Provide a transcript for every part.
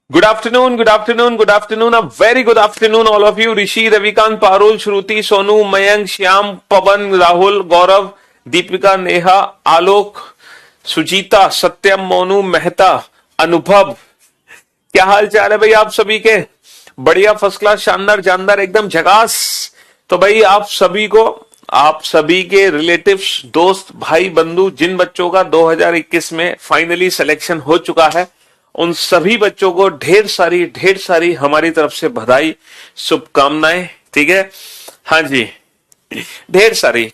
Good afternoon, good afternoon, good afternoon. A very good afternoon, all of you. Rishi, Ravikant, Parul, Shruti, Sonu, Mayank, Shyam, Pavan, Rahul, Gaurav, Deepika, Neha, Alok, Sujita, सत्यम, मोनू, मेहता, अनुभव। क्या हाल चाल है भाई आप सभी के? बढ़िया, फर्स्ट क्लास, शानदार, जानदार, एकदम झकास। तो भाई आप सभी के रिलेटिव्स, दोस्त, भाई, बंधु, जिन बच्चों का 2021 में फाइनली सिलेक्शन हो चुका है, उन सभी बच्चों को ढेर सारी हमारी तरफ से बधाई, शुभकामनाएं। ठीक है, हाँ जी, ढेर सारी।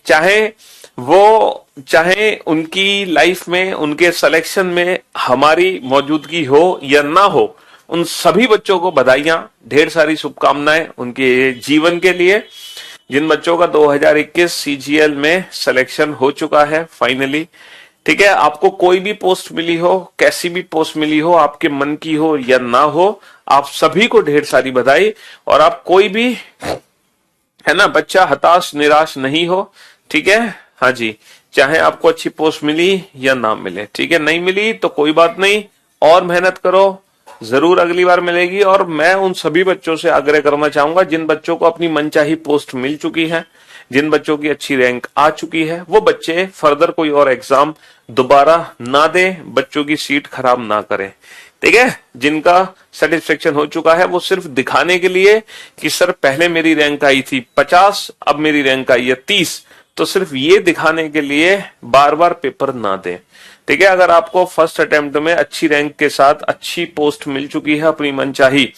चाहे उनकी लाइफ में, उनके सिलेक्शन में हमारी मौजूदगी हो या ना हो, उन सभी बच्चों को बधाइयां, ढेर सारी शुभकामनाएं उनके जीवन के लिए। जिन बच्चों का 2021 सीजीएल में सिलेक्शन हो चुका है फाइनली, ठीक है, आपको कोई भी पोस्ट मिली हो, कैसी भी पोस्ट मिली हो, आपके मन की हो या ना हो, आप सभी को ढेर सारी बधाई। और आप कोई भी, है ना, बच्चा हताश निराश नहीं हो। ठीक है, हाँ जी, चाहे आपको अच्छी पोस्ट मिली या ना मिले, ठीक है, नहीं मिली तो कोई बात नहीं, और मेहनत करो, जरूर अगली बार मिलेगी। और मैं उन सभी बच्चों से आग्रह करना चाहूंगा जिन बच्चों को अपनी मनचाही पोस्ट मिल चुकी है, जिन बच्चों की अच्छी रैंक आ चुकी है, वो बच्चे फर्दर कोई और एग्जाम दोबारा ना दें, बच्चों की सीट खराब ना करें। ठीक है, जिनका सेटिस्फेक्शन हो चुका है, वो सिर्फ दिखाने के लिए कि सर पहले मेरी रैंक आई थी 50, अब मेरी रैंक आई है 30, तो सिर्फ ये दिखाने के लिए बार बार पेपर ना दें। ठीक है, अगर आपको फर्स्ट अटेम्प्ट में अच्छी रैंक के साथ अच्छी पोस्ट मिल चुकी है अपनी मनचाही,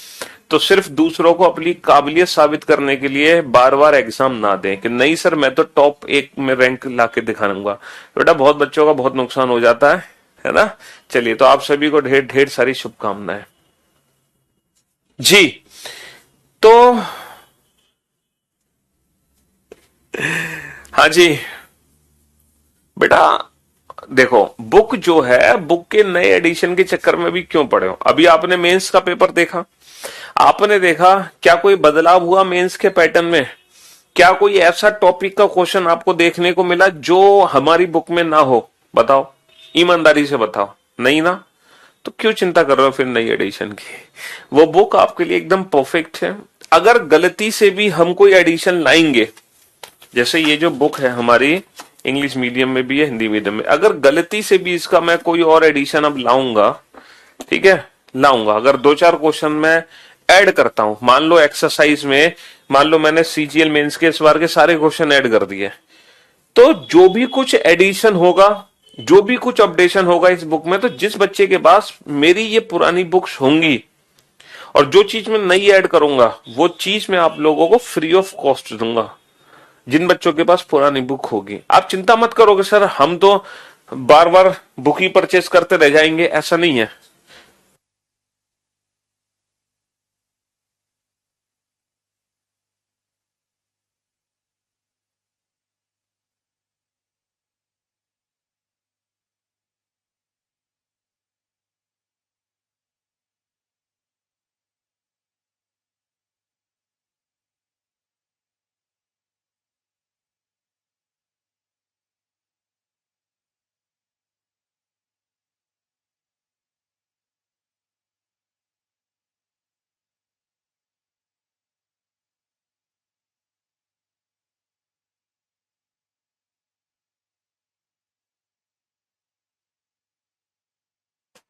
तो सिर्फ दूसरों को अपनी काबिलियत साबित करने के लिए बार बार एग्जाम ना दें कि नहीं सर मैं तो टॉप 1 में रैंक लाके दिखाऊंगा। बेटा बहुत बच्चों का बहुत नुकसान हो जाता है ना। चलिए, तो आप सभी को ढेर ढेर सारी शुभकामनाएं जी। तो हाँ जी बेटा, देखो, बुक जो है, बुक के नए एडिशन के चक्कर में भी क्यों पड़े हो? अभी आपने मेंस का पेपर देखा, आपने देखा क्या कोई बदलाव हुआ मेंस के पैटर्न में? क्या कोई ऐसा टॉपिक का क्वेश्चन आपको देखने को मिला जो हमारी बुक में ना हो? बताओ, ईमानदारी से बताओ, नहीं ना? तो क्यों चिंता कर रहे हो फिर नई एडिशन की? वो बुक आपके लिए एकदम परफेक्ट है। अगर गलती से भी हम कोई एडिशन लाएंगे, जैसे ये जो बुक है हमारी, इंग्लिश मीडियम में भी है, हिंदी मीडियम में, अगर गलती से भी इसका मैं कोई और एडिशन अब लाऊंगा, ठीक है, लाऊंगा, अगर 2-4 क्वेश्चन मैं ऐड करता हूं, मान लो एक्सरसाइज में, मान लो मैंने सीजीएल मेंस के इस बार के सारे क्वेश्चन ऐड कर दिए, तो जो भी कुछ एडिशन होगा, जो भी कुछ अपडेशन होगा इस बुक में, तो जिस बच्चे के पास मेरी ये पुरानी बुक्स होंगी और जो चीज मैं नई ऐड करूंगा, वो चीज मैं आप लोगों को फ्री ऑफ कॉस्ट दूंगा, जिन बच्चों के पास पुरानी बुक होगी। आप चिंता मत करोगे सर हम तो बार बार बुक ही परचेस करते रह जाएंगे, ऐसा नहीं है।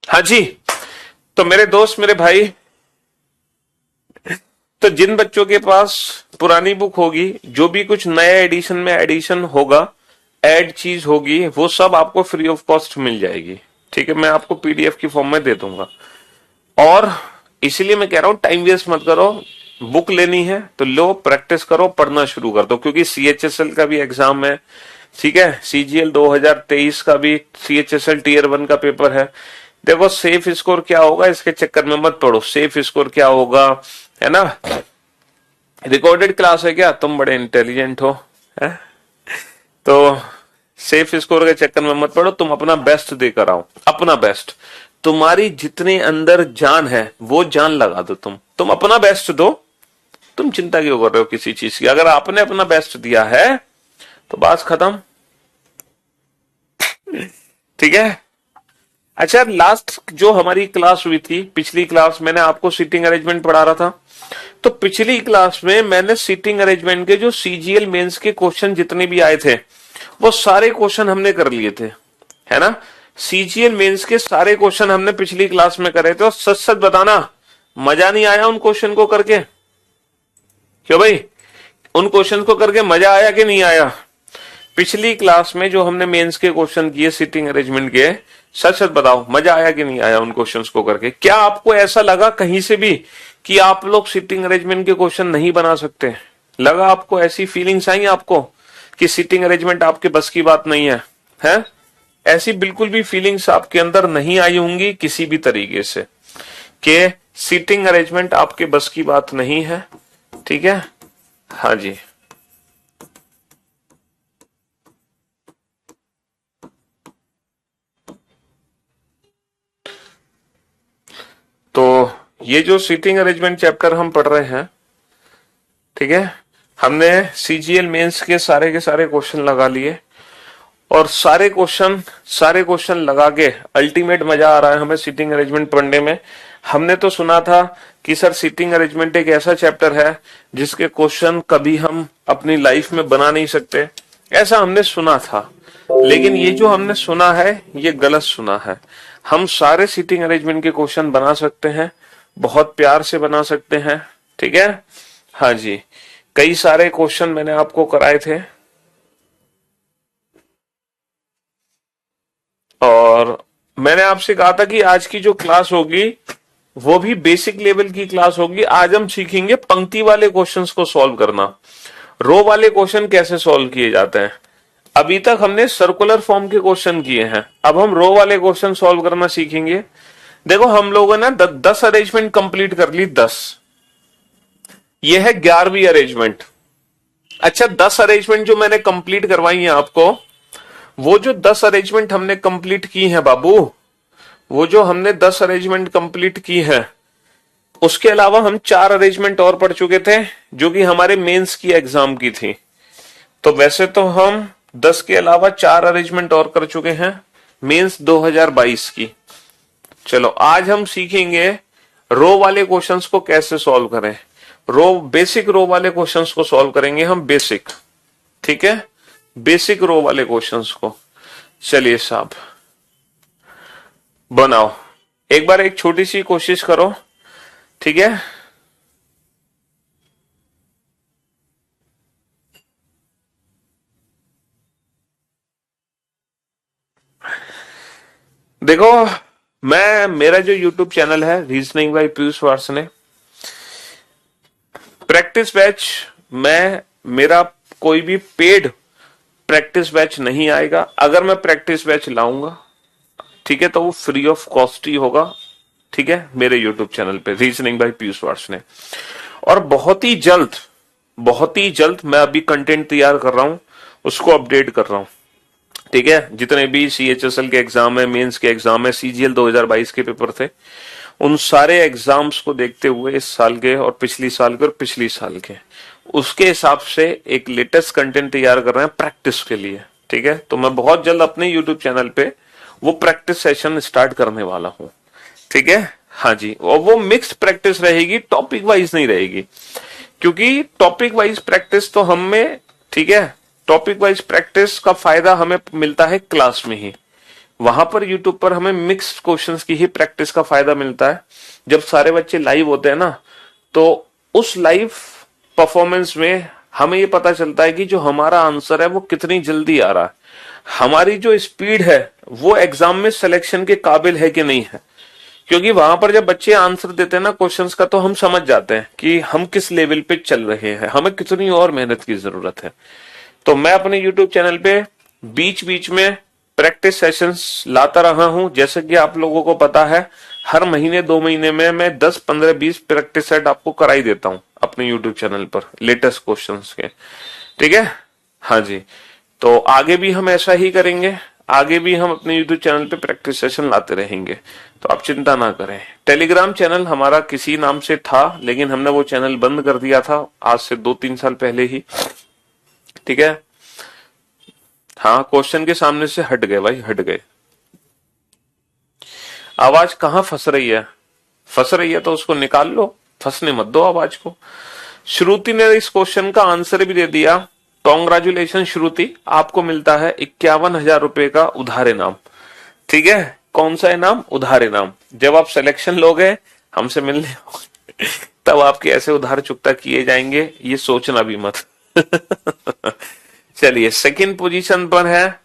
हाँ जी, तो मेरे दोस्त, मेरे भाई, तो जिन बच्चों के पास पुरानी बुक होगी, जो भी कुछ नया एडिशन में एडिशन होगा, ऐड चीज होगी, वो सब आपको फ्री ऑफ कॉस्ट मिल जाएगी। ठीक है, मैं आपको पीडीएफ की फॉर्म में दे दूंगा। और इसीलिए मैं कह रहा हूं टाइम वेस्ट मत करो, बुक लेनी है तो लो, प्रैक्टिस करो, पढ़ना शुरू कर दो, क्योंकि सीएचएसएल का भी एग्जाम है। ठीक है, सीजीएल 2023 का भी सीएचएसएल टीयर 1 का पेपर है। देखो, सेफ स्कोर क्या होगा इसके चक्कर में मत पड़ो, सेफ स्कोर क्या होगा, है ना? रिकॉर्डेड क्लास है क्या? तुम बड़े इंटेलिजेंट हो, है? तो सेफ स्कोर के चक्कर में मत पड़ो, तुम अपना बेस्ट देकर आओ, अपना बेस्ट। तुम्हारी जितने अंदर जान है वो जान लगा दो, तुम अपना बेस्ट दो। तुम चिंता क्यों कर रहे हो किसी चीज की? अगर आपने अपना बेस्ट दिया है तो बात खत्म। ठीक है, अच्छा, लास्ट जो हमारी क्लास हुई थी, पिछली क्लास मैंने आपको सीटिंग अरेंजमेंट पढ़ा रहा था। तो पिछली क्लास में मैंने सीटिंग अरेंजमेंट के जो सीजीएल मेंस के क्वेश्चन जितने भी आए थे वो सारे क्वेश्चन हमने कर लिए थे, है ना। सीजीएल मेंस के सारे क्वेश्चन हमने पिछली क्लास में करे थे। और सच सच बताना, मजा नहीं आया उन क्वेश्चन को करके? क्यों भाई, उन क्वेश्चन को करके मजा आया कि नहीं आया? पिछली क्लास में जो हमने मेंस के क्वेश्चन किए सीटिंग अरेंजमेंट के, सच सच बताओ मजा आया कि नहीं आया उन क्वेश्चंस को करके? क्या आपको ऐसा लगा कहीं से भी कि आप लोग सीटिंग अरेंजमेंट के क्वेश्चन नहीं बना सकते? लगा आपको? ऐसी फीलिंग्स आई आपको कि सीटिंग अरेंजमेंट आपके बस की बात नहीं है? हैं? ऐसी बिल्कुल भी फीलिंग्स आपके अंदर नहीं आई होंगी किसी भी तरीके से कि सीटिंग अरेंजमेंट आपके बस की बात नहीं है। ठीक है, हाँ जी। तो ये जो सीटिंग अरेंजमेंट चैप्टर हम पढ़ रहे हैं, ठीक है, हमने सीजीएल मेंस के सारे क्वेश्चन लगा लिए। और सारे क्वेश्चन लगा के अल्टीमेट मजा आ रहा है हमें सीटिंग अरेंजमेंट पढ़ने में। हमने तो सुना था कि सर सीटिंग अरेंजमेंट एक ऐसा चैप्टर है जिसके क्वेश्चन कभी हम अपनी लाइफ में बना नहीं सकते, ऐसा हमने सुना था। लेकिन ये जो हमने सुना है ये गलत सुना है। हम सारे सीटिंग अरेंजमेंट के क्वेश्चन बना सकते हैं, बहुत प्यार से बना सकते हैं। ठीक है, हाँ जी। कई सारे क्वेश्चन मैंने आपको कराए थे और मैंने आपसे कहा था कि आज की जो क्लास होगी वो भी बेसिक लेवल की क्लास होगी। आज हम सीखेंगे पंक्ति वाले क्वेश्चंस को सॉल्व करना। रो वाले क्वेश्चन कैसे सॉल्व किए जाते हैं। अभी तक हमने सर्कुलर फॉर्म के क्वेश्चन किए हैं, अब हम रो वाले क्वेश्चन सॉल्व करना सीखेंगे। देखो, हम लोगों ने 10 अरेंजमेंट कंप्लीट कर ली, 10। ये है 11वीं अरेंजमेंट। अच्छा, 10 अरेंजमेंट जो मैंने कंप्लीट करवाई है आपको, वो जो 10 अरेंजमेंट हमने कंप्लीट की है बाबू, वो जो हमने 10 अरेंजमेंट कंप्लीट की है, उसके अलावा हम 4 अरेंजमेंट और पढ़ चुके थे जो कि हमारे मेंस की एग्जाम की थी। तो वैसे तो हम 10 के अलावा 4 अरेंजमेंट और कर चुके हैं मेंस 2022 की। चलो, आज हम सीखेंगे रो वाले क्वेश्चंस को कैसे सॉल्व करें। बेसिक रो वाले क्वेश्चंस को सॉल्व करेंगे हम, बेसिक। ठीक है, बेसिक रो वाले क्वेश्चंस को। चलिए साहब, बनाओ एक बार, एक छोटी सी कोशिश करो। ठीक है, देखो, मेरा जो YouTube चैनल है reasoning by Piyush Varshney, practice batch मेरा कोई भी पेड प्रैक्टिस बैच नहीं आएगा। अगर मैं प्रैक्टिस बैच लाऊंगा, ठीक है, तो वो फ्री ऑफ कॉस्ट ही होगा। ठीक है, मेरे YouTube चैनल पे रीजनिंग बाय पीयूष वार्ष्णेय। और बहुत ही जल्द मैं अभी कंटेंट तैयार कर रहा हूं, उसको अपडेट कर रहा हूं। ठीक है, जितने भी CHSL के एग्जाम है, मेंस के एग्जाम है, CGL 2022 के पेपर थे, उन सारे एग्जाम्स को देखते हुए इस साल के और पिछली साल के और पिछली साल के, उसके हिसाब से एक लेटेस्ट कंटेंट तैयार कर रहे हैं प्रैक्टिस के लिए। ठीक है, तो मैं बहुत जल्द अपने YouTube चैनल पे वो प्रैक्टिस सेशन स्टार्ट करने वाला हूं। ठीक है, हाँ जी। और वो मिक्स्ड प्रैक्टिस रहेगी, टॉपिक वाइज नहीं रहेगी, क्योंकि टॉपिक वाइज प्रैक्टिस तो हमें, ठीक है, टॉपिक वाइज प्रैक्टिस का फायदा हमें मिलता है क्लास में ही। वहां पर यूट्यूब पर हमें मिक्स्ड क्वेश्चंस की ही प्रैक्टिस का फायदा मिलता है। जब सारे बच्चे लाइव होते हैं ना, तो उस लाइव परफॉर्मेंस में हमें ये पता चलता है कि जो हमारा आंसर है वो कितनी जल्दी आ रहा है, हमारी जो स्पीड है वो एग्जाम में सिलेक्शन के काबिल है कि नहीं है। क्योंकि वहां पर जब बच्चे आंसर देते हैं ना क्वेश्चंस का, तो हम समझ जाते हैं कि हम किस लेवल पे चल रहे हैं, हमें कितनी और मेहनत की जरूरत है। तो मैं अपने YouTube चैनल पे बीच बीच में प्रैक्टिस सेशंस लाता रहा हूं। जैसे कि आप लोगों को पता है, हर महीने 2 महीने में मैं 10, 15, 20 प्रैक्टिस सेट आपको कराई देता हूं अपने YouTube चैनल पर लेटेस्ट क्वेश्चंस के। ठीक है, हाँ जी। तो आगे भी हम ऐसा ही करेंगे, आगे भी हम अपने YouTube चैनल पे प्रैक्टिस सेशन लाते रहेंगे, तो आप चिंता ना करें। टेलीग्राम चैनल हमारा किसी नाम से था, लेकिन हमने वो चैनल बंद कर दिया था आज से 2-3 साल पहले ही। ठीक है, हाँ, क्वेश्चन के सामने से हट गए भाई, हट गए। आवाज कहाँ फंस रही है? फंस रही है तो उसको निकाल लो, फंसने मत दो आवाज को। श्रुति ने इस क्वेश्चन का आंसर भी दे दिया। कॉन्ग्रेचुलेशन श्रुति, आपको मिलता है 51,000 रुपए का उधार इनाम। ठीक है, कौन सा इनाम? उधार इनाम। जब आप सिलेक्शन लोगे हमसे मिलने तब आपके ऐसे उधार चुकता किए जाएंगे, ये सोचना भी मत। चलिए, सेकंड पोजीशन पर है,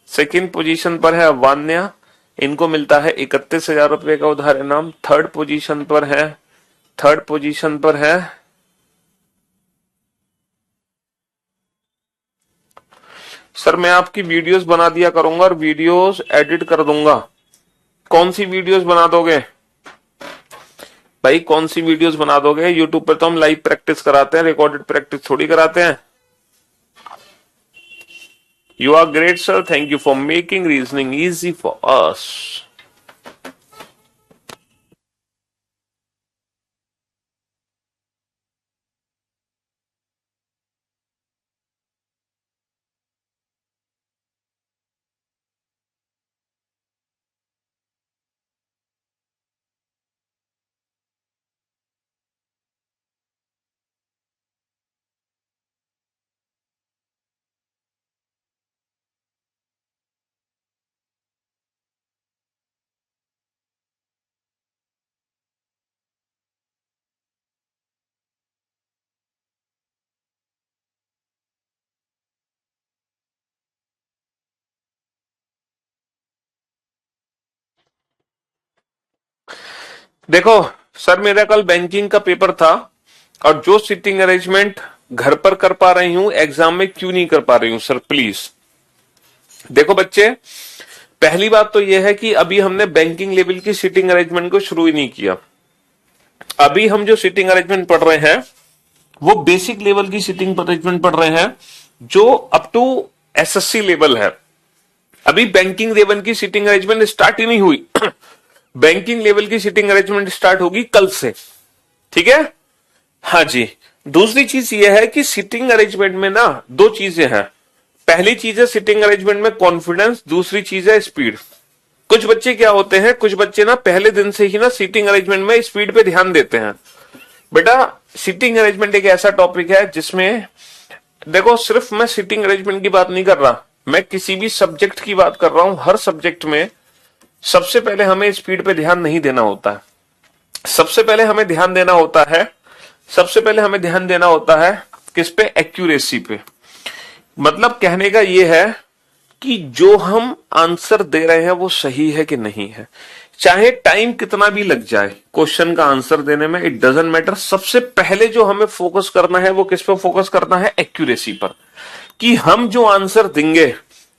सेकंड पोजीशन पर है वान्या, इनको मिलता है 31,000 रुपए का उधार इनाम। थर्ड पोजीशन पर है, थर्ड पोजीशन पर है सर, मैं आपकी वीडियोस बना दिया करूंगा और वीडियोस एडिट कर दूंगा। कौन सी वीडियोस बना दोगे भाई? कौन सी वीडियोस बना दोगे? यूट्यूब पर तो हम लाइव प्रैक्टिस कराते हैं, रिकॉर्डेड प्रैक्टिस थोड़ी कराते हैं। You are great sir, thank you for making reasoning easy for us. देखो सर, मेरा कल बैंकिंग का पेपर था और जो सिटिंग अरेंजमेंट घर पर कर पा रही हूं, एग्जाम में क्यों नहीं कर पा रही हूं सर? प्लीज देखो बच्चे, पहली बात तो यह है कि अभी हमने बैंकिंग लेवल की सिटिंग अरेंजमेंट को शुरू ही नहीं किया। अभी हम जो सिटिंग अरेंजमेंट पढ़ रहे हैं वो बेसिक लेवल की सिटिंग अरेंजमेंट पढ़ रहे हैं, जो अप टू एसएससी लेवल है। अभी बैंकिंग लेवल की सिटिंग अरेंजमेंट स्टार्ट ही नहीं हुई। बैंकिंग लेवल की सिटिंग अरेंजमेंट स्टार्ट होगी कल से। ठीक है, हाँ जी। दूसरी चीज यह है कि सिटिंग अरेंजमेंट में ना दो चीजें हैं। पहली चीज है सिटिंग अरेंजमेंट में कॉन्फिडेंस, दूसरी चीज है स्पीड। कुछ बच्चे क्या होते हैं, कुछ बच्चे ना पहले दिन से ही ना सिटिंग अरेंजमेंट में स्पीड पे ध्यान देते हैं। बेटा, सिटिंग अरेंजमेंट एक ऐसा टॉपिक है जिसमें देखो, सिर्फ मैं सिटिंग अरेंजमेंट की बात नहीं कर रहा, मैं किसी भी सब्जेक्ट की बात कर रहा हूं। हर सब्जेक्ट में सबसे पहले हमें स्पीड पे ध्यान नहीं देना होता है। सबसे पहले हमें ध्यान देना होता है, सबसे पहले हमें ध्यान देना होता है किस पे? एक्यूरेसी पे। मतलब कहने का यह है कि जो हम आंसर दे रहे हैं वो सही है कि नहीं है। चाहे टाइम कितना भी लग जाए क्वेश्चन का आंसर देने में, इट डजंट मैटर। सबसे पहले जो हमें फोकस करना है वो किस पे फोकस करना है? एक्यूरेसी पर। कि हम जो आंसर देंगे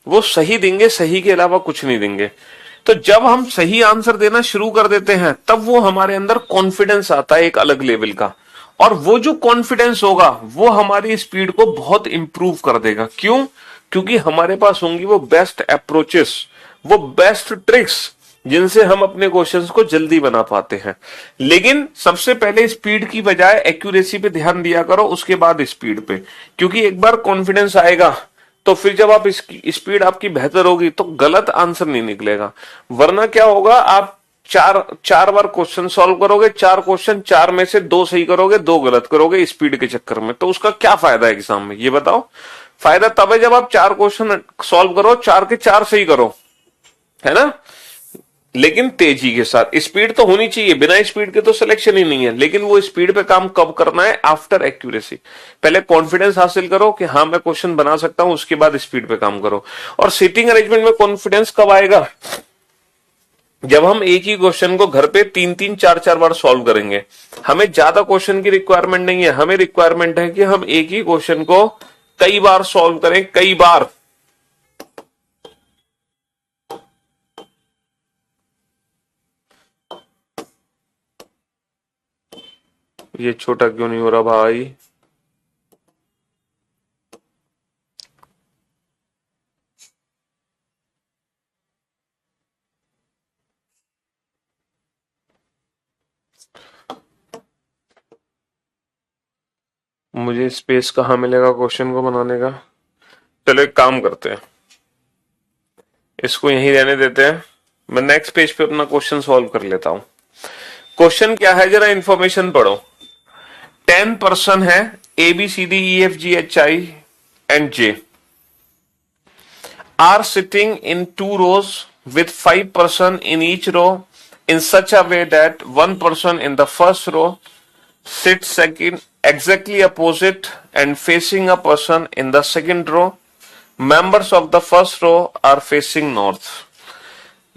वो सही देंगे, सही के अलावा कुछ नहीं देंगे। तो जब हम सही आंसर देना शुरू कर देते हैं तब वो हमारे अंदर कॉन्फिडेंस आता है एक अलग लेवल का। और वो जो कॉन्फिडेंस होगा वो हमारी स्पीड को बहुत इंप्रूव कर देगा। क्यों? क्योंकि हमारे पास होंगी वो बेस्ट अप्रोचेस, वो बेस्ट ट्रिक्स जिनसे हम अपने क्वेश्चंस को जल्दी बना पाते हैं। लेकिन सबसे पहले स्पीड की बजाय एक्यूरेसी पे ध्यान दिया करो, उसके बाद स्पीड पे। क्योंकि एक बार कॉन्फिडेंस आएगा तो फिर जब आप इसकी स्पीड आपकी बेहतर होगी तो गलत आंसर नहीं निकलेगा। वरना क्या होगा, आप चार चार बार क्वेश्चन सॉल्व करोगे, चार क्वेश्चन, चार में से दो सही करोगे, दो गलत करोगे स्पीड के चक्कर में, तो उसका क्या फायदा है एग्जाम में? ये बताओ। फायदा तब है जब आप चार क्वेश्चन सॉल्व करो, चार के चार सही करो, है ना? लेकिन तेजी के साथ। स्पीड तो होनी चाहिए, बिना स्पीड के तो सिलेक्शन ही नहीं है। लेकिन वो स्पीड पे काम कब करना है? After accuracy. पहले कॉन्फिडेंस हासिल करो कि हाँ मैं क्वेश्चन बना सकता हूं, उसके बाद स्पीड पे काम करो। और सिटिंग अरेंजमेंट में कॉन्फिडेंस कब आएगा? जब हम एक ही क्वेश्चन को घर पे तीन तीन चार चार बार सॉल्व करेंगे। हमें ज्यादा क्वेश्चन की रिक्वायरमेंट नहीं है, हमें रिक्वायरमेंट है कि हम एक ही क्वेश्चन को कई बार सॉल्व करें, कई बार। ये छोटा क्यों नहीं हो रहा भाई? मुझे स्पेस कहाँ मिलेगा क्वेश्चन को बनाने का? चलो एक काम करते हैं, इसको यहीं रहने देते हैं। मैं नेक्स्ट पेज पे अपना क्वेश्चन सॉल्व कर लेता हूं। क्वेश्चन क्या है, जरा इंफॉर्मेशन पढ़ो। 10 पर्सन है, A B C D E F G H I and J are sitting in 2 rows with 5 person in each row in such a way that 1 person in the first row sits second exactly opposite and facing a person in the second row. Members of the first row are facing north.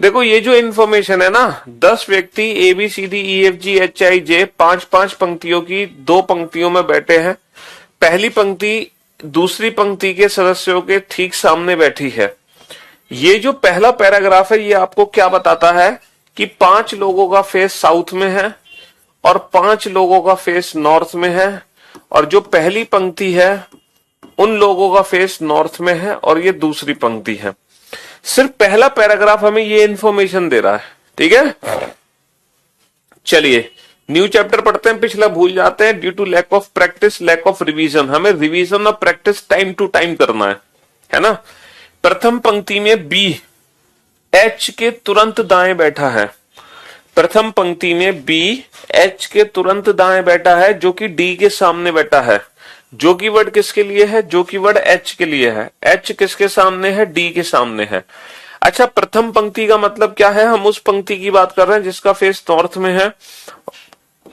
देखो ये जो information है ना, 10 व्यक्ति A B C D E F G H I J 5-5 पंक्तियों की 2 पंक्तियों में बैठे हैं। पहली पंक्ति दूसरी पंक्ति के सदस्यों के ठीक सामने बैठी है। ये जो पहला पैराग्राफ है ये आपको क्या बताता है कि 5 लोगों का फेस साउथ में है और 5 लोगों का फेस नॉर्थ में है, और जो पहली पंक्ति है उन लोगों का फेस नॉर्थ में है और ये दूसरी पंक्ति है। सिर्फ पहला पैराग्राफ हमें ये इंफॉर्मेशन दे रहा है, ठीक है। चलिए न्यू चैप्टर पढ़ते हैं, पिछला भूल जाते हैं। Due to lack of practice lack of revision, हमें रिवीजन और प्रैक्टिस टाइम टू टाइम करना है ना। प्रथम पंक्ति में बी एच के तुरंत दाएं बैठा है। प्रथम पंक्ति में बी एच के तुरंत दाएं बैठा है, जो कि डी के सामने बैठा है। जो की वर्ड किसके लिए है, जो की वर्ड एच के लिए है। एच किसके सामने है, डी के सामने है। अच्छा, प्रथम पंक्ति का मतलब क्या है, हम उस पंक्ति की बात कर रहे हैं जिसका फेस नॉर्थ में है।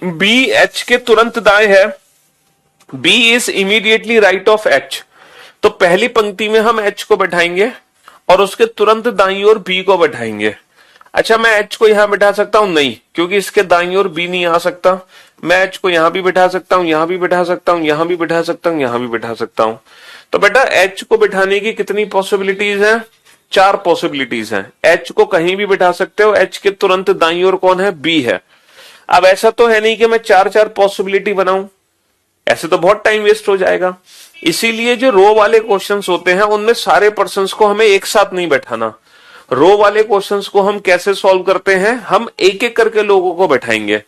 बी एच के तुरंत दाएं है। B is immediately right of H, तो पहली पंक्ति में हम एच को बैठाएंगे और उसके तुरंत दाईं ओर बी को बैठाएंगे। अच्छा, मैं एच को यहां बैठा सकता हूं? नहीं, क्योंकि इसके दाईं ओर बी नहीं आ सकता। मैं एच को यहां भी बैठा सकता हूं, यहां भी बैठा सकता हूं, यहां भी बैठा सकता हूं, यहां भी बैठा सकता हूं। तो बेटा एच को बैठाने की कितनी पॉसिबिलिटीज हैं? 4 पॉसिबिलिटीज हैं। एच को कहीं भी बैठा सकते हो। एच के तुरंत दाईं ओर कौन है, बी है। अब ऐसा तो है नहीं कि मैं 4 पॉसिबिलिटी बनाऊं, ऐसे तो बहुत टाइम वेस्ट हो जाएगा। इसीलिए जो रो वाले क्वेश्चंस होते हैं उनमें सारे पर्संस को हमें एक साथ नहीं बैठाना। रो वाले क्वेश्चंस को हम कैसे सॉल्व करते हैं, हम एक एक करके लोगों को बैठाएंगे।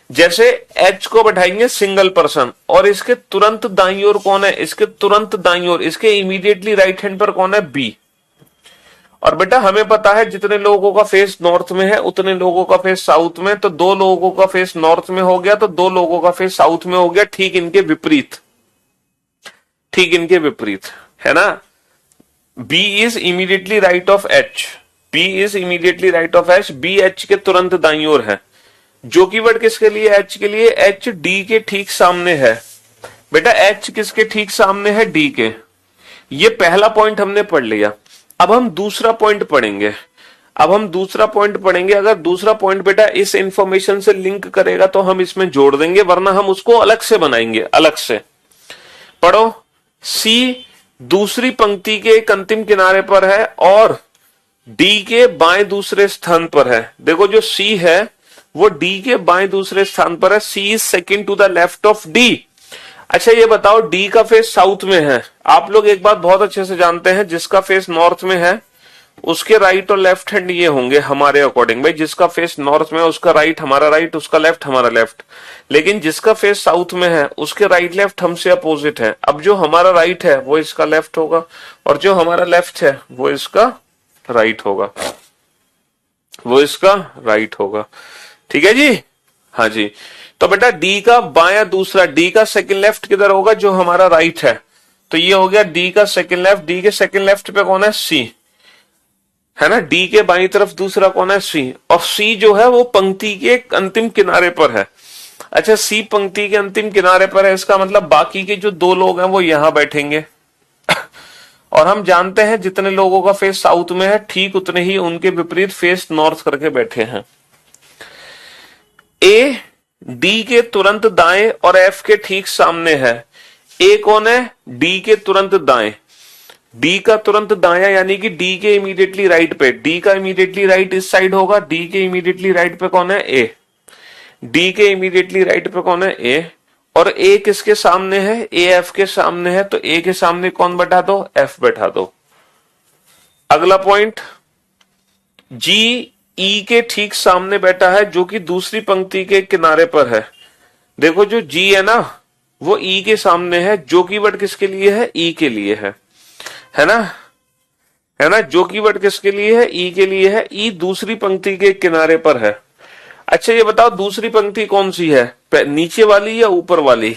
जैसे एच को बैठाएंगे सिंगल पर्सन, और इसके तुरंत दाईं ओर कौन है, इसके तुरंत दाईं ओर, इसके इमीडिएटली राइट हैंड पर कौन है, बी। और बेटा हमें पता है जितने लोगों का फेस नॉर्थ में है उतने लोगों का फेस साउथ में, तो 2 लोगों का फेस नॉर्थ में हो गया तो 2 लोगों का फेस साउथ में हो गया। ठीक इनके विपरीत, ठीक इनके विपरीत, है ना। B is immediately right of H, B is immediately right of H, B H के तुरंत दाईं ओर है। जो की वर्ड किसके लिए, एच के लिए, एच डी के ठीक सामने है। बेटा एच किसके ठीक सामने है, डी के। ये पहला पॉइंट हमने पढ़ लिया। अब हम दूसरा पॉइंट पढ़ेंगे। अगर दूसरा पॉइंट बेटा इस इंफॉर्मेशन से लिंक करेगा तो हम इसमें जोड़ देंगे, वरना हम उसको अलग से बनाएंगे, अलग से। पढ़ो, सी दूसरी पंक्ति के एक अंतिम किनारे पर है और डी के बाएं दूसरे स्थान पर है। देखो जो सी है वो डी के बाएं दूसरे स्थान पर है। C is second to the left of D. अच्छा ये बताओ, डी का फेस साउथ में है। आप लोग एक बात बहुत अच्छे से जानते हैं, जिसका फेस नॉर्थ में है उसके राइट और लेफ्ट हैंड ये होंगे हमारे अकॉर्डिंग। भाई जिसका फेस नॉर्थ में है उसका राइट हमारा राइट, उसका लेफ्ट हमारा लेफ्ट। लेकिन जिसका फेस साउथ में है उसके राइट लेफ्ट हमसे अपोजिट है। अब जो हमारा राइट है वो इसका लेफ्ट होगा और जो हमारा लेफ्ट है वो इसका राइट होगा, वो इसका राइट होगा। ठीक है जी, हाँ जी। तो बेटा डी का बायां दूसरा, डी का सेकंड लेफ्ट किधर होगा, जो हमारा राइट है। तो ये हो गया डी का सेकंड लेफ्ट। डी के सेकंड लेफ्ट पे कौन है, सी, है ना। डी के बाईं तरफ दूसरा कौन है, सी। और सी जो है वो पंक्ति के अंतिम किनारे पर है। अच्छा, सी पंक्ति के अंतिम किनारे पर है, इसका मतलब बाकी के जो 2 लोग हैं वो यहां बैठेंगे। और हम जानते हैं जितने लोगों का फेस साउथ में है ठीक उतने ही उनके विपरीत फेस नॉर्थ करके बैठे हैं। ए डी के तुरंत दाएं और एफ के ठीक सामने है। ए कौन है, डी के तुरंत दाएं। डी का तुरंत दाया यानी कि डी के इमीडिएटली राइट पे। डी का इमीडिएटली राइट इस साइड होगा। डी के इमीडिएटली राइट पे कौन है, ए। डी के इमीडिएटली राइट पे कौन है, ए। और ए किसके सामने है, ए एफ के सामने है। तो ए के सामने कौन बैठा दो, एफ बैठा दो। अगला पॉइंट, जी ई के ठीक सामने बैठा है, जो कि दूसरी पंक्ति के किनारे पर है। देखो जो जी है ना वो ई के सामने है। जो की वर्ड किसके लिए है, ई के लिए है ना। है ना। जो कीवर्ड किसके लिए है, ई के लिए है। ई दूसरी पंक्ति के किनारे पर है। अच्छा ये बताओ दूसरी पंक्ति कौन सी है, नीचे वाली या ऊपर वाली।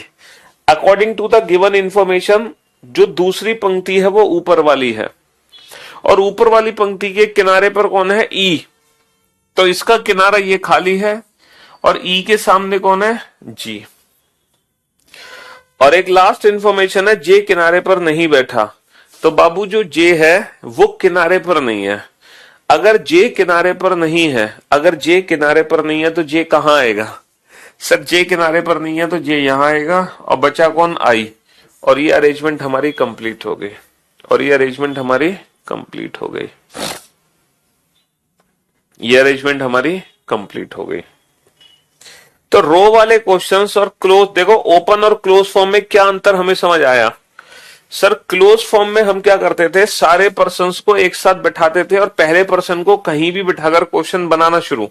According to the given information जो दूसरी पंक्ति है वो ऊपर वाली है, और ऊपर वाली पंक्ति के किनारे पर कौन है, ई। तो इसका किनारा ये खाली है, और ई के सामने कौन है, जी। और एक लास्ट इंफॉर्मेशन है, जे किनारे पर नहीं बैठा। तो बाबू जो जे है वो किनारे पर नहीं है। अगर जे किनारे पर नहीं है, अगर जे किनारे पर नहीं है तो जे कहां आएगा। सर जे किनारे पर नहीं है तो जे यहां आएगा, और बचा कौन, आई। और ये अरेंजमेंट हमारी कंप्लीट हो गई, और ये अरेंजमेंट हमारी कंप्लीट हो गई, ये अरेंजमेंट हमारी कंप्लीट हो गई। तो रो वाले क्वेश्चंस और क्लोज, देखो ओपन और क्लोज फॉर्म में क्या अंतर हमें समझ आया। सर क्लोज फॉर्म में हम क्या करते थे, सारे पर्सन्स को एक साथ बैठाते थे और पहले पर्सन को कहीं भी बिठाकर क्वेश्चन बनाना शुरू।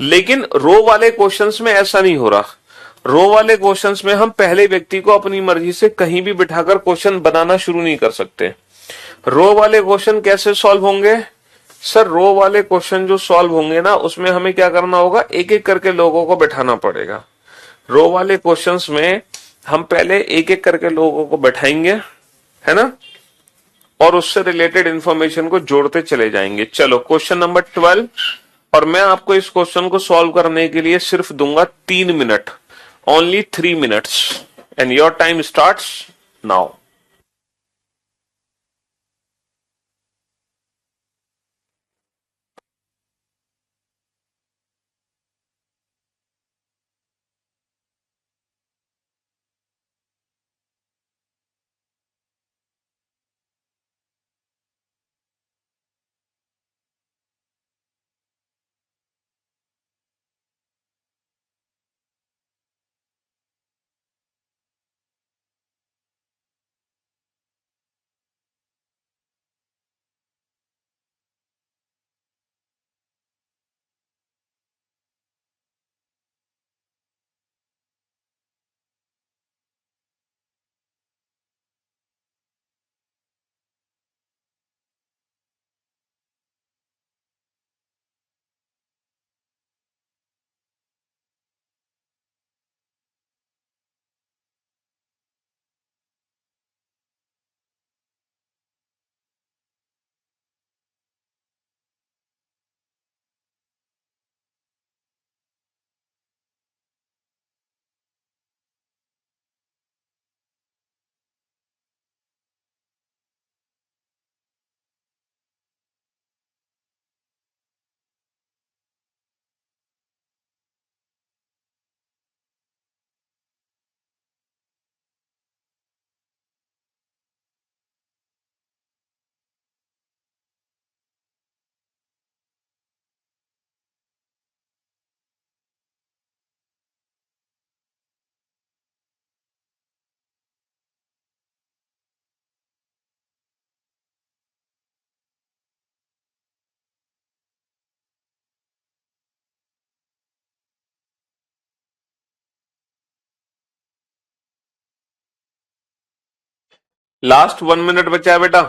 लेकिन रो वाले क्वेश्चंस में ऐसा नहीं हो रहा। रो वाले क्वेश्चंस में हम पहले व्यक्ति को अपनी मर्जी से कहीं भी बिठाकर क्वेश्चन बनाना शुरू नहीं कर सकते। रो वाले क्वेश्चन कैसे सॉल्व होंगे, सर रो वाले क्वेश्चन जो सॉल्व होंगे ना, उसमें हमें क्या करना होगा, एक एक करके लोगों को बैठाना पड़ेगा। रो वाले क्वेश्चंस में हम पहले एक एक करके लोगों को बैठाएंगे, है ना, और उससे रिलेटेड इंफॉर्मेशन को जोड़ते चले जाएंगे। चलो क्वेश्चन नंबर 12, और मैं आपको इस क्वेश्चन को सॉल्व करने के लिए सिर्फ दूंगा 3 minute, only 3 minutes, and your time starts now. Last 1 minute बचा है बेटा।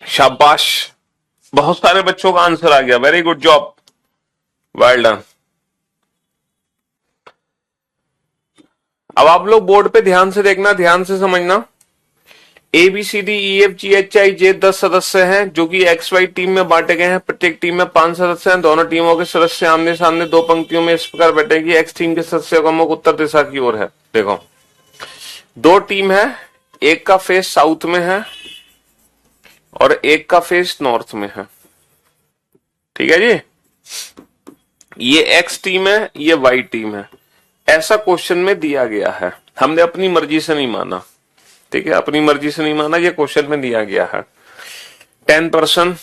शाबाश, बहुत सारे बच्चों का आंसर आ गया, very good job, well done. अब आप लोग बोर्ड पे ध्यान से देखना, ध्यान से समझना। A B C D E F G H I J 10 सदस्य हैं जो कि एक्स वाई टीम में बांटे गए हैं। प्रत्येक टीम में 5 सदस्य हैं। दोनों टीमों के सदस्य आमने सामने दो पंक्तियों में इस प्रकार बैठेगी। एक्स टीम के सदस्यों का मुख उत्तर दिशा की ओर है। देखो, दो टीम है, एक का फेस साउथ में है और एक का फेस नॉर्थ में है। ठीक है जी, ये एक्स टीम है, ये वाई टीम है। ऐसा क्वेश्चन में दिया गया है, हमने अपनी मर्जी से नहीं माना। ठीक है, अपनी मर्जी से नहीं माना, ये क्वेश्चन में दिया गया है। 10%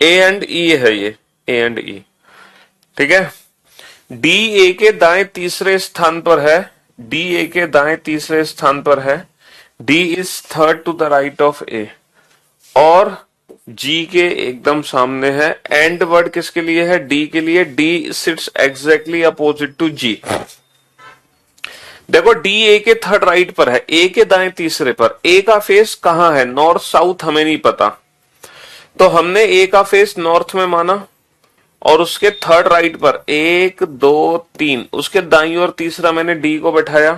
ए एंड ई है, ये ए एंड ई। ठीक है, डी ए के दाएं तीसरे स्थान पर है, डी ए के दाएं तीसरे स्थान पर है। D is third to the right of A और जी के एकदम सामने है। एंड वर्ड किसके लिए है? डी के लिए। D sits exactly opposite to G. देखो, डी ए के थर्ड राइट पर है, ए के दाएं तीसरे पर। ए का फेस कहां है? नॉर्थ साउथ हमें नहीं पता, तो हमने ए का फेस नॉर्थ में माना और उसके थर्ड राइट पर 1 2 3 उसके दाईं ओर तीसरा मैंने डी को बैठाया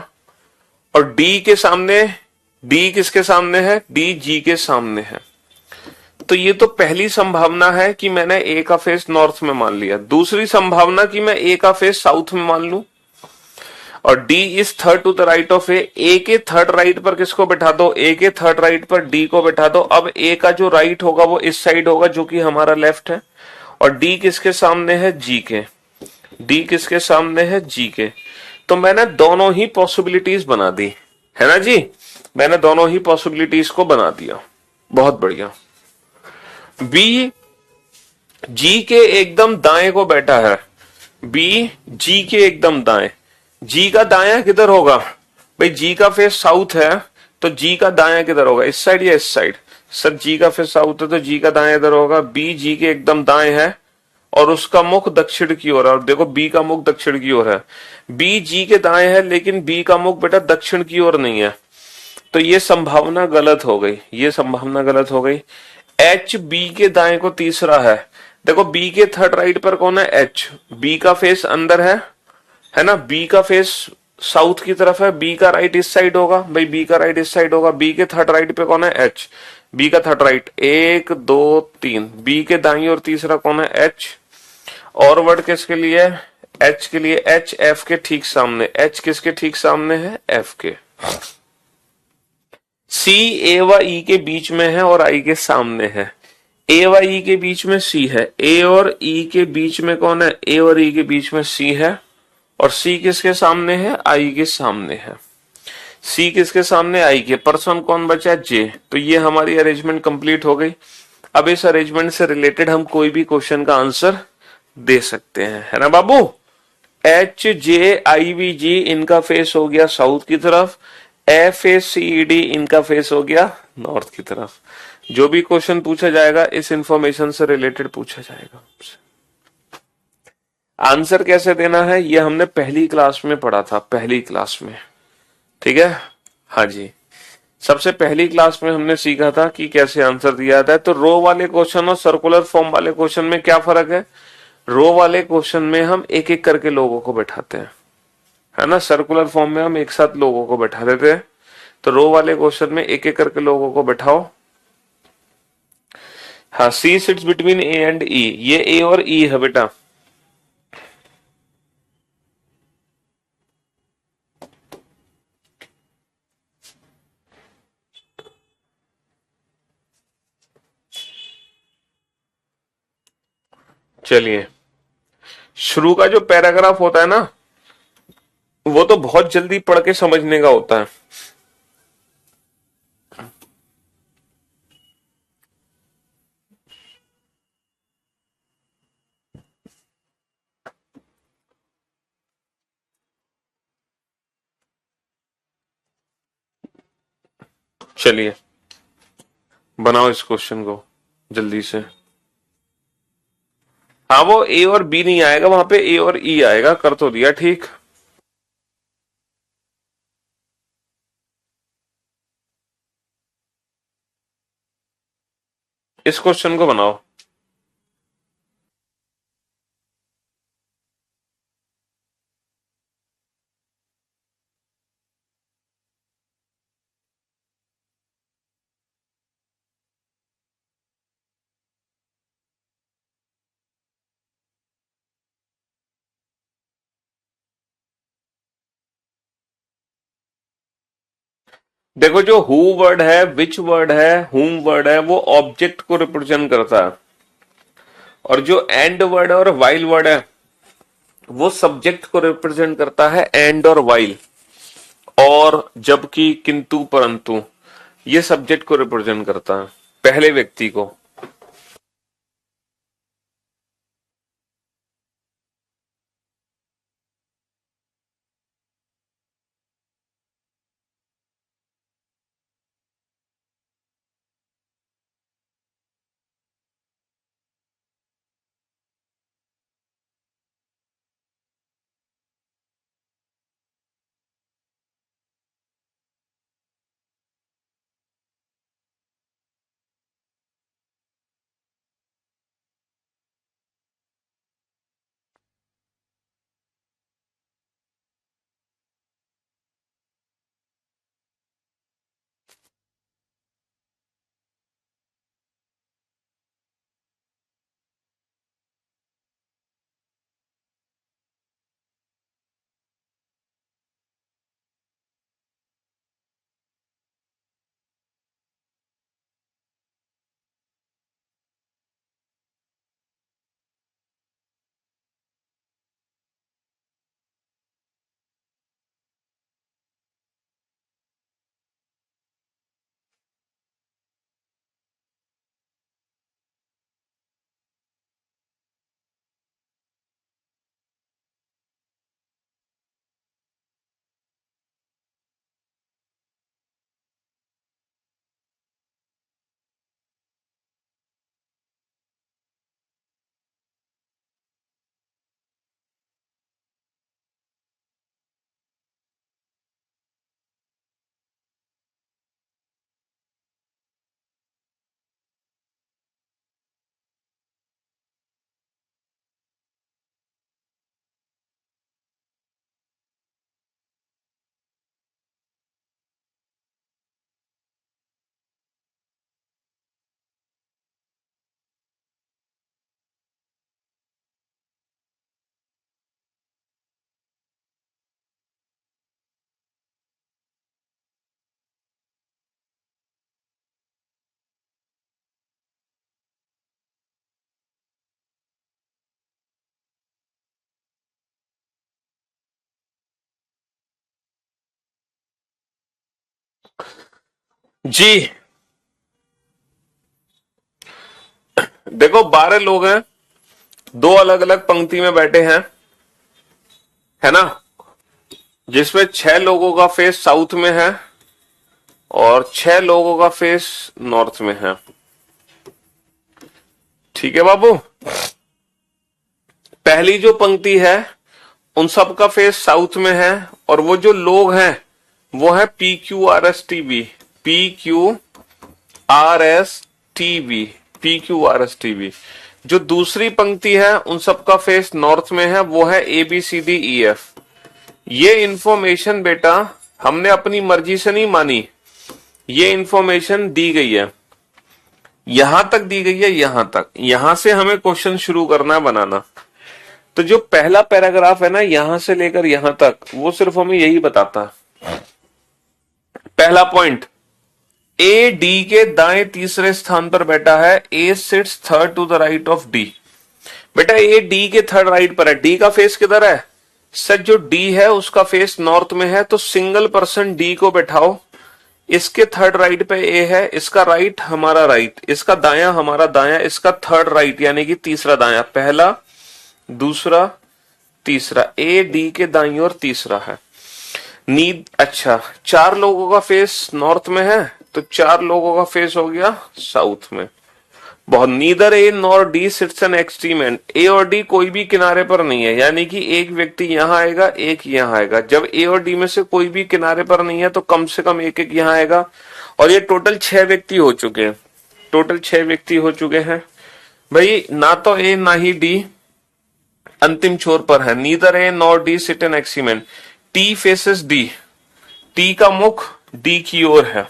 और डी के सामने, डी किसके सामने है? डी जी के सामने है। तो ये तो पहली संभावना है कि मैंने ए का फेस नॉर्थ में मान लिया। दूसरी संभावना कि मैं ए का फेस साउथ में मान लूं और D is third to the right of A. A के थर्ड राइट पर किसको बैठा दो? ए के थर्ड राइट पर डी को बैठा दो। अब ए का जो राइट होगा वो इस साइड होगा जो कि हमारा लेफ्ट है और डी किसके सामने है? जी के। डी किसके सामने है? जी के। तो मैंने दोनों ही पॉसिबिलिटीज बना दी, है ना जी? मैंने दोनों ही पॉसिबिलिटीज को बना दिया, बहुत बढ़िया। बी जी के एकदम दाएं को बैठा है, बी जी के एकदम दाएं। जी का दायां किधर होगा? भाई जी का फेस साउथ है, तो जी का दायां किधर होगा? इस साइड या इस साइड? सर जी का फेस साउथ है तो जी का दायां इधर होगा। बी जी के एकदम दाएं है और उसका मुख दक्षिण की ओर है। और देखो, बी का मुख दक्षिण की ओर है। बी जी के दाएं है लेकिन बी का मुख बेटा दक्षिण की ओर नहीं है, तो ये संभावना गलत हो गई, ये संभावना गलत हो गई। एच बी के दाएं को तीसरा है। देखो, बी के थर्ड राइट पर कौन है? एच। बी का फेस अंदर है ना? बी का फेस साउथ की तरफ है, बी का राइट इस साइड होगा। भाई बी का राइट इस साइड होगा। बी के थर्ड राइट पे कौन है? एच। बी का थर्ड राइट 1 2 3, बी के दाई और तीसरा कौन है? एच। और वर्ड किसके लिए? एच के लिए। एच एफ के ठीक सामने। एच किसके ठीक सामने है? एफ के। सी ए व ई के बीच में है और आई के सामने है। ए व ई के बीच में सी है, ए और ई के बीच में कौन है? ए और ई के बीच में सी है और सी किसके सामने है? आई के सामने है। सी किसके सामने? आई के। पर्सन कौन बचा? जे। तो ये हमारी अरेंजमेंट कंप्लीट हो गई। अब इस अरेंजमेंट से रिलेटेड हम कोई भी क्वेश्चन का आंसर दे सकते हैं, है ना बाबू? एच जे आई वी जी इनका फेस हो गया साउथ की तरफ, एफ ए सी डी इनका फेस हो गया नॉर्थ की तरफ। जो भी क्वेश्चन पूछा जाएगा इस इंफॉर्मेशन से रिलेटेड पूछा जाएगा। आंसर कैसे देना है ये हमने पहली क्लास में पढ़ा था, पहली क्लास में। ठीक है, हाँ जी, सबसे पहली क्लास में हमने सीखा था कि कैसे आंसर दिया जाता है। तो रो वाले क्वेश्चन और सर्कुलर फॉर्म वाले क्वेश्चन में क्या फर्क है? रो वाले क्वेश्चन में हम एक एक करके लोगों को बैठाते हैं, है ना? सर्कुलर फॉर्म में हम एक साथ लोगों को बैठा देते हैं। तो रो वाले क्वेश्चन में एक एक करके लोगों को बैठाओ। हाँ, C sits between A and E, ये ए और ई है बेटा। चलिए, शुरू का जो पैराग्राफ होता है ना, वो तो बहुत जल्दी पढ़ के समझने का होता है। चलिए, बनाओ इस क्वेश्चन को जल्दी से। हाँ, वो ए और बी नहीं आएगा, वहां पे ए और ई आएगा। कर तो दिया ठीक। इस क्वेश्चन को बनाओ। देखो, जो हु वर्ड है, विच वर्ड है, हुम वर्ड है, वो ऑब्जेक्ट को रिप्रेजेंट करता है, और जो एंड वर्ड है और वाइल वर्ड है वो सब्जेक्ट को रिप्रेजेंट करता है, एंड और वाइल। और जबकि, किंतु, परंतु, ये सब्जेक्ट को रिप्रेजेंट करता है, पहले व्यक्ति को। जी, देखो 12 लोग हैं, दो अलग अलग पंक्ति में बैठे हैं, है ना, जिसमें 6 लोगों का फेस साउथ में है और 6 लोगों का फेस नॉर्थ में है। ठीक है बाबू। पहली जो पंक्ति है उन सब का फेस साउथ में है, और वो जो लोग हैं वो है P Q R S T B, P Q R S T B, P Q R S T B. जो दूसरी पंक्ति है उन सबका फेस नॉर्थ में है, वो है A B C D E F. ये इंफॉर्मेशन बेटा हमने अपनी मर्जी से नहीं मानी, ये इंफॉर्मेशन दी गई है, यहां तक दी गई है, यहां तक। यहां से हमें क्वेश्चन शुरू करना है बनाना। तो जो पहला पैराग्राफ है ना, यहां से लेकर यहां तक, वो सिर्फ हमें यही बताता है। पहला पॉइंट, ए डी के दाएं तीसरे स्थान पर बैठा है, A sits third to the right of D. बेटा ए डी के थर्ड राइट पर है, डी का फेस किधर है? सच, जो डी है उसका फेस नॉर्थ में है, तो सिंगल पर्सन डी को बैठाओ, इसके थर्ड राइट पे ए है, इसका राइट हमारा राइट, इसका दाया हमारा दाया, इसका थर्ड राइट यानी कि तीसरा दाया, पहला दूसरा तीसरा, ए डी के दाई और तीसरा है। नींद, अच्छा 4 लोगों का फेस नॉर्थ में है, तो 4 लोगों का फेस हो गया साउथ में। बहुत, neither A nor D sits an extreme end, ए और डी कोई भी किनारे पर नहीं है, यानी कि एक व्यक्ति यहां आएगा, एक यहां आएगा। जब ए और डी में से कोई भी किनारे पर नहीं है तो कम से कम एक एक यहां आएगा, और ये टोटल 6 व्यक्ति हो चुके हैं। टोटल 6 व्यक्ति हो चुके हैं भाई। ना तो ए ना ही डी अंतिम छोर पर है। Neither A nor D sit in extreme end. T faces D. T का मुख डी की ओर है।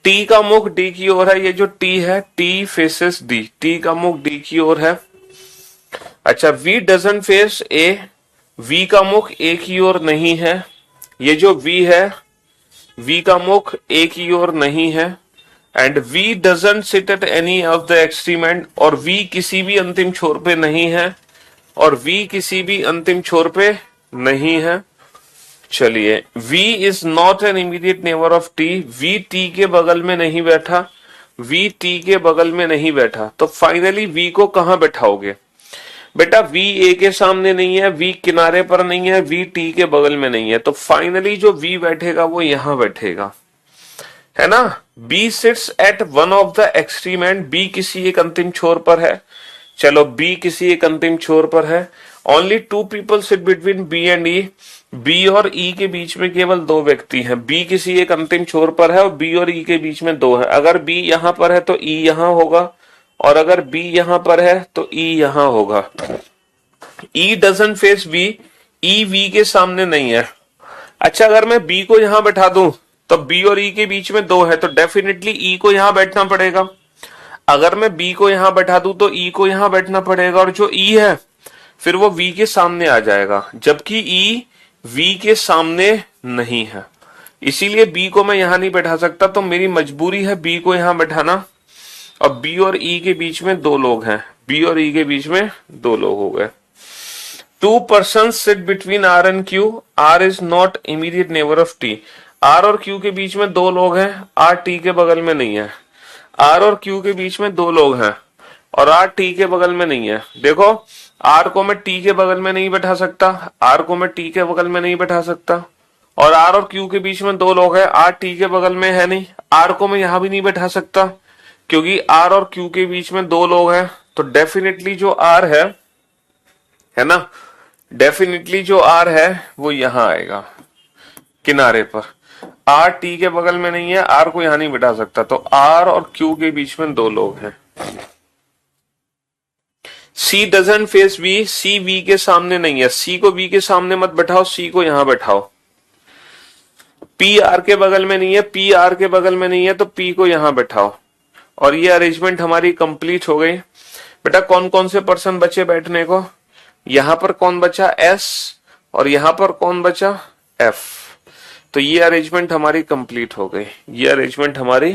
टी का मुख डी की ओर है। ये जो टी है, टी फेसेस डी, टी का मुख डी की ओर है। अच्छा, V doesn't face A. V का मुख ए की ओर नहीं है। ये जो वी है, वी का मुख ए की ओर नहीं है। And V doesn't sit at any of the extreme end, और वी किसी भी अंतिम छोर पे नहीं है। और वी किसी भी अंतिम छोर पे नहीं है। चलिए, V is not an immediate neighbour of T। V T के बगल में नहीं बैठा। V T के बगल में नहीं बैठा। तो फाइनली V को कहां बैठाओगे बेटा? V A के सामने नहीं है, V किनारे पर नहीं है, V T के बगल में नहीं है। तो फाइनली जो V बैठेगा वो यहां बैठेगा, है ना। B seats eight one of the extreme and. B किसी एक अंतिम छोर पर है। चलो, B किसी एक अंतिम छोर पर है। Only two people sit between B and E। B और E के बीच में केवल दो व्यक्ति हैं। B किसी एक अंतिम छोर पर है और B और E के बीच में दो है। अगर B यहां पर है तो E यहां होगा, और अगर B यहां पर है तो E यहां होगा। E doesn't face B। E V के सामने नहीं है। अच्छा, अगर मैं B को यहां बैठा दूं तो B और E के बीच में दो है, तो डेफिनेटली E को यहां बैठना पड़ेगा। अगर मैं B को यहां बैठा दूं तो E को यहां बैठना पड़ेगा, और जो E है फिर वो V के सामने आ जाएगा, जबकि E V के सामने नहीं है। इसीलिए B को मैं यहां नहीं बैठा सकता, तो मेरी मजबूरी है B को यहां बैठाना। और B और E के बीच में दो लोग हैं। B और E के बीच में दो लोग हो गए। Two person sit between R and Q। R is not immediate neighbour of T। R और Q के बीच में दो लोग हैं। R T के बगल में नहीं है। R और Q के बीच में दो लोग हैं, और R T के बगल में नहीं है। देखो, R को मैं T के बगल में नहीं बैठा सकता, R को मैं T के बगल में नहीं बैठा सकता। और R और Q के बीच में दो लोग हैं, R T के बगल में है नहीं। R को मैं यहां भी नहीं बैठा सकता, क्योंकि R और Q के बीच में दो लोग हैं। तो डेफिनेटली जो R है ना, डेफिनेटली जो R है वो यहां आएगा किनारे पर। R T के बगल में नहीं है, R को यहां नहीं बैठा सकता, तो R और Q के बीच में दो लोग हैं। C doesn't face V। C V के सामने नहीं है। C को V के सामने मत बैठाओ, C को यहां बैठाओ। P R के बगल में नहीं है। P R के बगल में नहीं है, तो P को यहां बैठाओ। और ये अरेंजमेंट हमारी कंप्लीट हो गई। बेटा, कौन कौन से पर्सन बचे बैठने को? यहां पर कौन बचा? S। और यहां पर कौन बचा? F। तो ये अरेंजमेंट हमारी कंप्लीट हो गई। ये अरेंजमेंट हमारी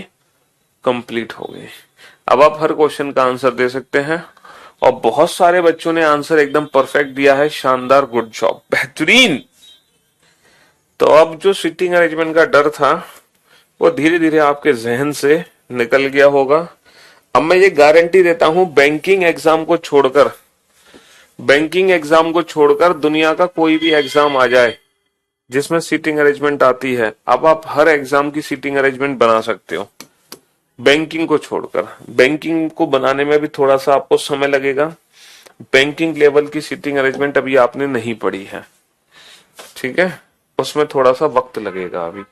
कंप्लीट हो गई। अब आप हर क्वेश्चन का आंसर दे सकते हैं, और बहुत सारे बच्चों ने आंसर एकदम परफेक्ट दिया है। शानदार, गुड जॉब, बेहतरीन। तो अब जो सीटिंग अरेंजमेंट का डर था वो धीरे धीरे आपके जहन से निकल गया होगा। अब मैं ये गारंटी देता हूं, बैंकिंग एग्जाम को छोड़कर दुनिया का कोई भी एग्जाम आ जाए जिसमें सीटिंग अरेंजमेंट आती है, अब आप हर एग्जाम की सीटिंग अरेंजमेंट बना सकते हो, बैंकिंग को छोड़कर। बैंकिंग को बनाने में भी थोड़ा सा आपको समय लगेगा। बैंकिंग लेवल की सीटिंग अरेंजमेंट अभी आपने नहीं पढ़ी है, ठीक है, उसमें थोड़ा सा वक्त लगेगा अभी।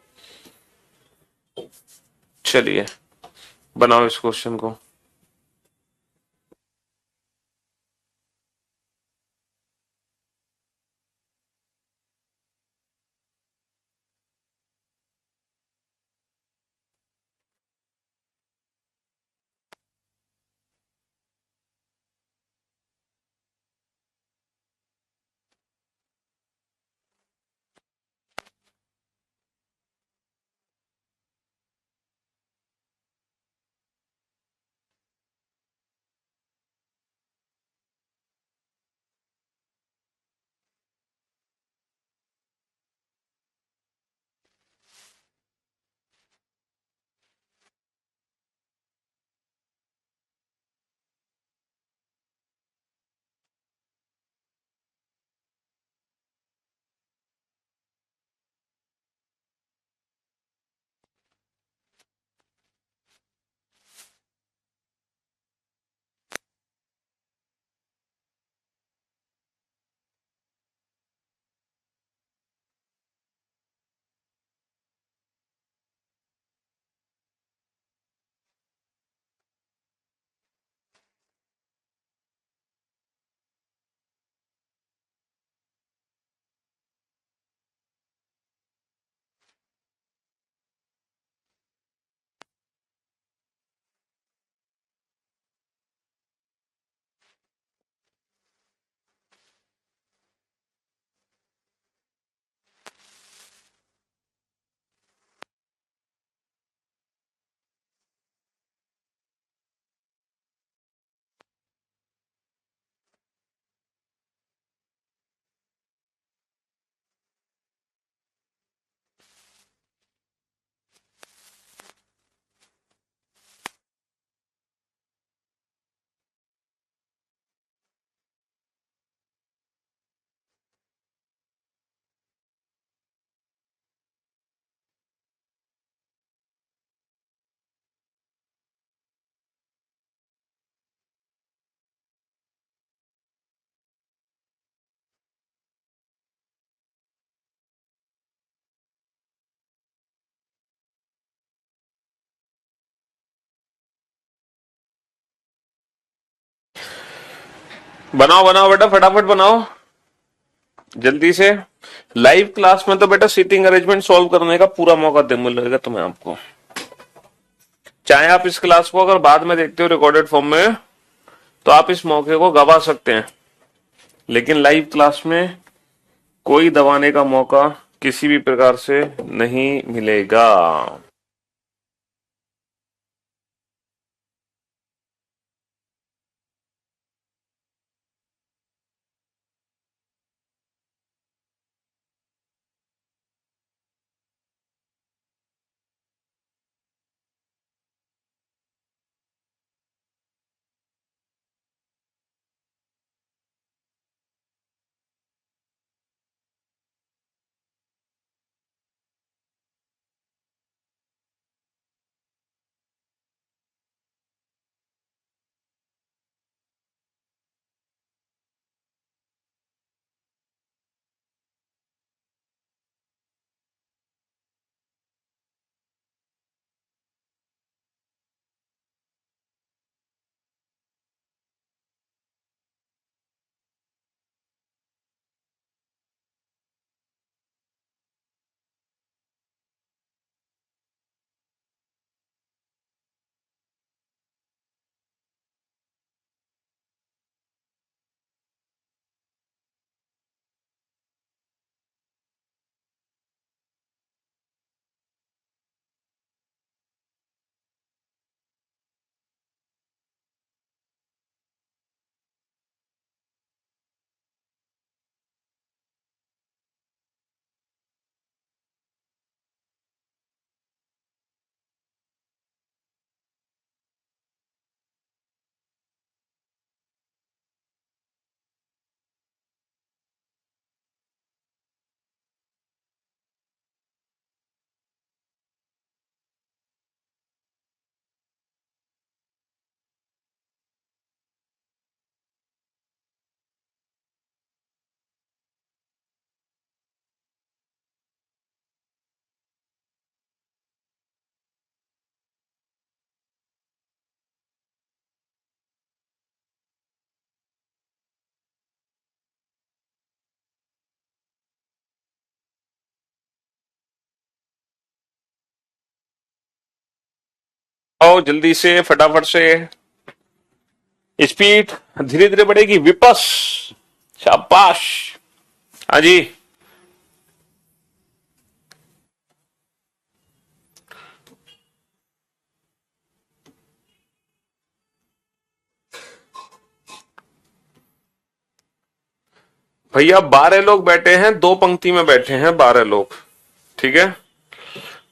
चलिए, बनाओ इस क्वेश्चन को। बनाओ बनाओ बेटा, फटाफट बनाओ जल्दी से। लाइव क्लास में तो बेटा सीटिंग अरेंजमेंट सॉल्व करने का पूरा मौका दे मिलेगा तुम्हें आपको। चाहे आप इस क्लास को अगर बाद में देखते हो रिकॉर्डेड फॉर्म में तो आप इस मौके को गवा सकते हैं, लेकिन लाइव क्लास में कोई दबाने का मौका किसी भी प्रकार से नहीं मिलेगा। आओ जल्दी से फटाफट से, स्पीड धीरे धीरे बढ़ेगी। विपस, शाबाश। हाँ जी, भैया 12 लोग बैठे हैं, दो पंक्ति में बैठे हैं 12 लोग, ठीक है।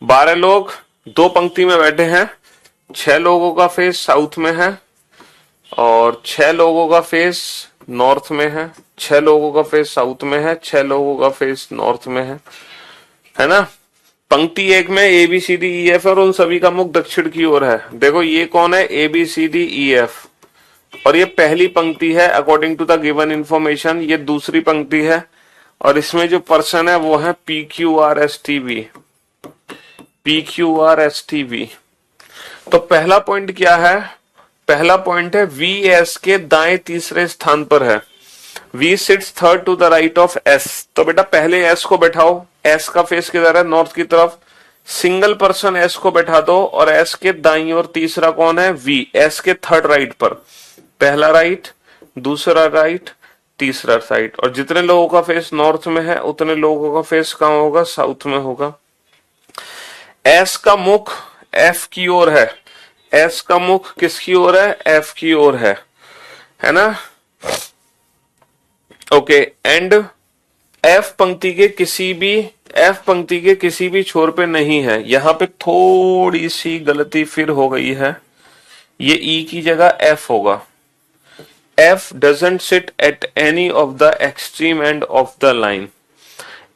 12 लोग दो पंक्ति में बैठे हैं। 6 लोगों का फेस साउथ में है और 6 लोगों का फेस नॉर्थ में है। 6 लोगों का फेस साउथ में है, 6 लोगों का फेस नॉर्थ में है ना। पंक्ति एक में A B C D E F और उन सभी का मुख दक्षिण की ओर है। देखो ये कौन है, A B C D E F, और ये पहली पंक्ति है according to the given information. ये दूसरी पंक्ति है और इसमें जो पर्सन है वो है P Q R S T V, P Q R S T V. तो पहला पॉइंट क्या है, पहला पॉइंट है वी एस के दाएं तीसरे स्थान पर है। V sits third to the right of S. तो बेटा पहले एस को बैठाओ, एस का फेस किधर है, नॉर्थ की तरफ। सिंगल पर्सन एस को बैठा दो और एस के दाई और तीसरा कौन है, वी, एस के थर्ड राइट पर। पहला राइट, दूसरा राइट, तीसरा साइड। और जितने लोगों का फेस नॉर्थ में है उतने लोगों का फेस कहां होगा, साउथ में होगा। एस का मुख एफ की ओर है, एस का मुख किसकी ओर है, एफ की ओर है ना। ओके, एंड एफ पंक्ति के किसी भी छोर पे नहीं है। यहां पे थोड़ी सी गलती फिर हो गई है, ये ई की जगह एफ होगा। F doesn't sit at any of the extreme end of the line.